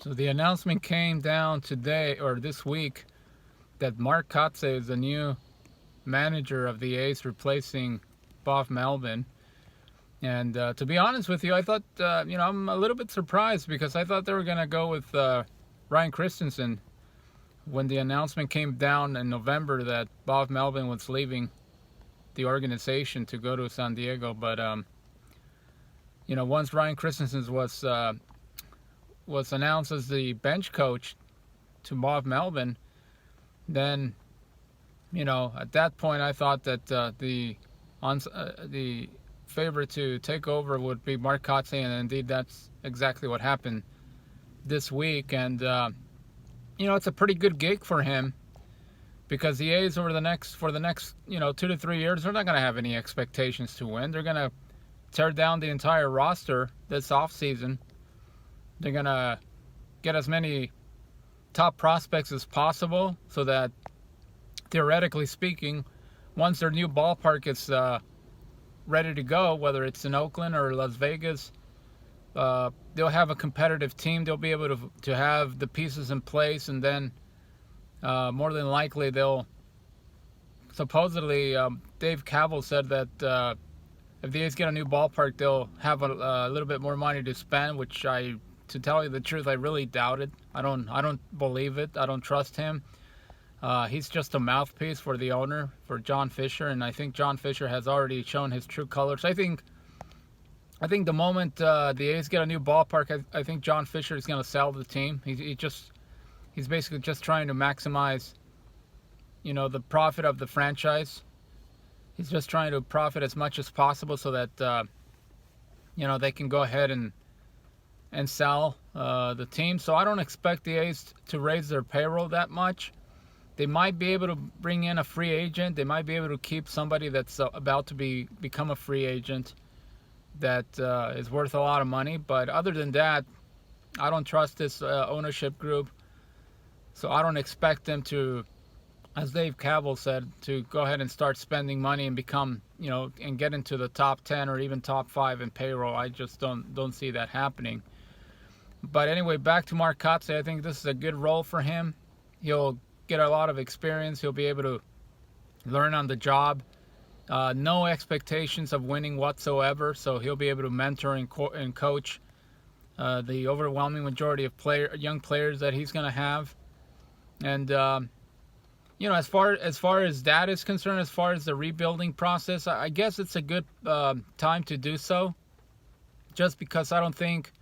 So the announcement came down today or this week that Mark Kotsay is the new manager of the A's, replacing Bob Melvin. And to be honest with you, I thought, I'm a little bit surprised because I thought they were going to go with Ryan Christensen when the announcement came down in November that Bob Melvin was leaving the organization to go to San Diego. But, once Ryan Christensen was announced as the bench coach to Bob Melvin, then, at that point I thought that the favorite to take over would be Mark Kotsay, and indeed that's exactly what happened this week. And it's a pretty good gig for him because the A's for the next 2 to 3 years, they're not going to have any expectations to win. They're going to tear down the entire roster this offseason. They're going to get as many top prospects as possible so that, theoretically speaking, once their new ballpark is ready to go, whether it's in Oakland or Las Vegas, they'll have a competitive team. They'll be able to have the pieces in place, and then more than likely they'll supposedly Dave Cavill said that if the A's get a new ballpark, they'll have a little bit more money to spend, which to tell you the truth, I really doubt it. I don't believe it. I don't trust him. He's just a mouthpiece for the owner, for John Fisher, and I think John Fisher has already shown his true colors. I think the moment the A's get a new ballpark, I think John Fisher is going to sell the team. He's basically just trying to maximize, the profit of the franchise. He's just trying to profit as much as possible so that they can go ahead and sell the team. So I don't expect the A's to raise their payroll that much. They might be able to bring in a free agent. They might be able to keep somebody that's about to become a free agent that is worth a lot of money. But other than that, I don't trust this ownership group. So I don't expect them to, as Dave Cavill said, to go ahead and start spending money and become, and get into the top 10 or even top 5 in payroll. I just don't see that happening. But anyway, back to Mark Kotsay. I think this is a good role for him. He'll get a lot of experience. He'll be able to learn on the job. No expectations of winning whatsoever, so he'll be able to mentor and coach the overwhelming majority of young players that he's going to have. And as far as that is concerned, as far as the rebuilding process, I guess it's a good time to do so, just because I don't think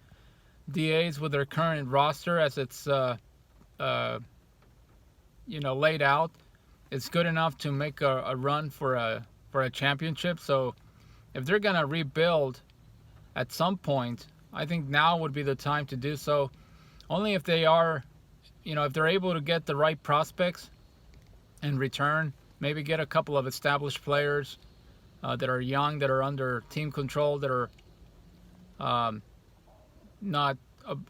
the A's, with their current roster as it's laid out, it's good enough to make a run for a championship. So if they're gonna rebuild at some point, I think now would be the time to do so. Only if they are, if they're able to get the right prospects in return, maybe get a couple of established players that are young, that are under team control, that are not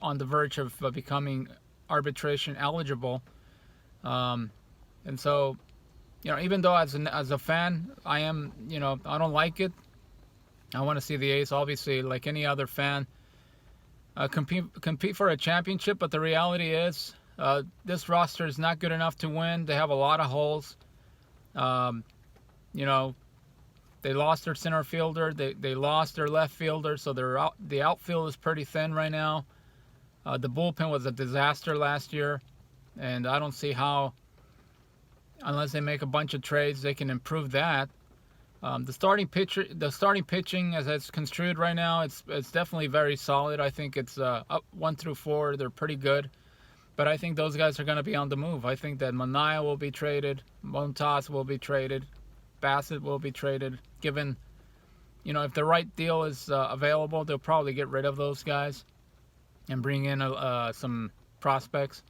on the verge of becoming arbitration eligible. And so, even though as a fan, I am, I don't like it. I want to see the A's, obviously, like any other fan, compete for a championship. But the reality is, this roster is not good enough to win. They have a lot of holes. They lost their center fielder. They lost their left fielder. So the outfield is pretty thin right now. The bullpen was a disaster last year, and I don't see how, unless they make a bunch of trades, they can improve that. The starting pitching, as it's construed right now, it's definitely very solid. I think it's up 1 through 4. They're pretty good, but I think those guys are going to be on the move. I think that Manaea will be traded, Montas will be traded, Bassett will be traded. Given, if the right deal is available, they'll probably get rid of those guys and bring in some prospects.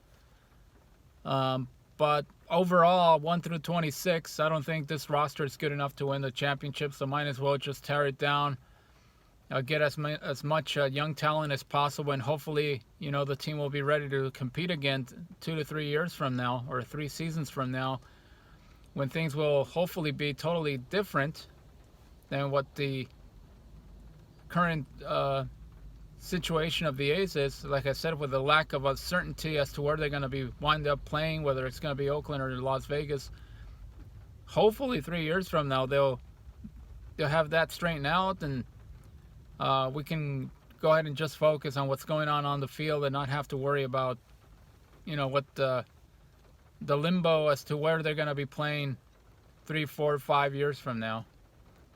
But overall, 1 through 26, I don't think this roster is good enough to win the championship, so might as well just tear it down, get as much young talent as possible, and hopefully, the team will be ready to compete again 2 to 3 years from now, or 3 seasons from now, when things will hopefully be totally different than what the current situation of the A's is, like I said, with the lack of uncertainty as to where they're going to be wind up playing, whether it's going to be Oakland or Las Vegas. Hopefully 3 years from now they'll have that straightened out, and we can go ahead and just focus on what's going on the field and not have to worry about, what the limbo as to where they're going to be playing 3, 4, 5 years from now.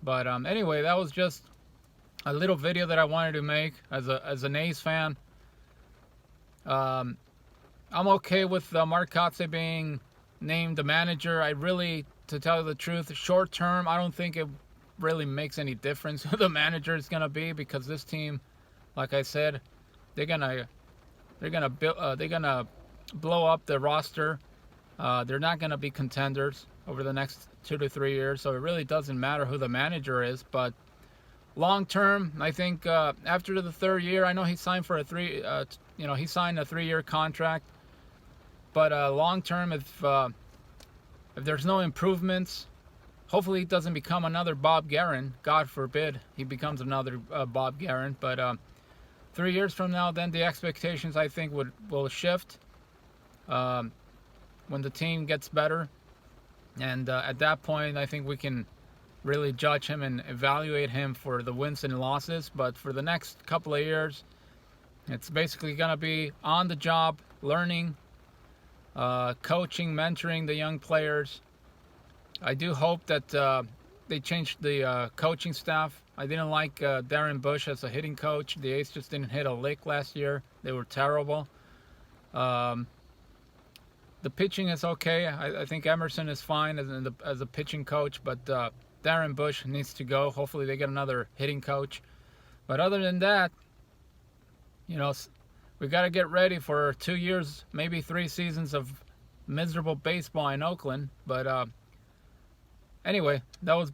But anyway, that was just a little video that I wanted to make as an A's fan. I'm okay with Mark Kotsay being named the manager. I really, to tell you the truth, short term, I don't think it really makes any difference who the manager is gonna be, because this team, like I said, they're gonna blow up the roster. They're not gonna be contenders over the next 2 to 3 years, so it really doesn't matter who the manager is. But long term, I think after the 3rd year, I know he signed for he signed a 3-year contract. But long term, if there's no improvements, hopefully he doesn't become another Bob Guerin. God forbid he becomes another Bob Guerin. But 3 years from now, then the expectations, I think, will shift when the team gets better. And at that point, I think we can really judge him and evaluate him for the wins and losses. But for the next couple of years, it's basically going to be on the job, learning, coaching, mentoring the young players. I do hope that they changed the coaching staff. I didn't like Darren Bush as a hitting coach. The A's just didn't hit a lick last year. They were terrible. The pitching is okay. I think Emerson is fine as a pitching coach, but Darren Bush needs to go. Hopefully they get another hitting coach. But other than that, we got to get ready for 2 years, maybe 3 seasons of miserable baseball in Oakland. But anyway, those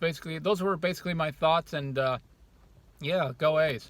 were basically my thoughts, and yeah, go A's.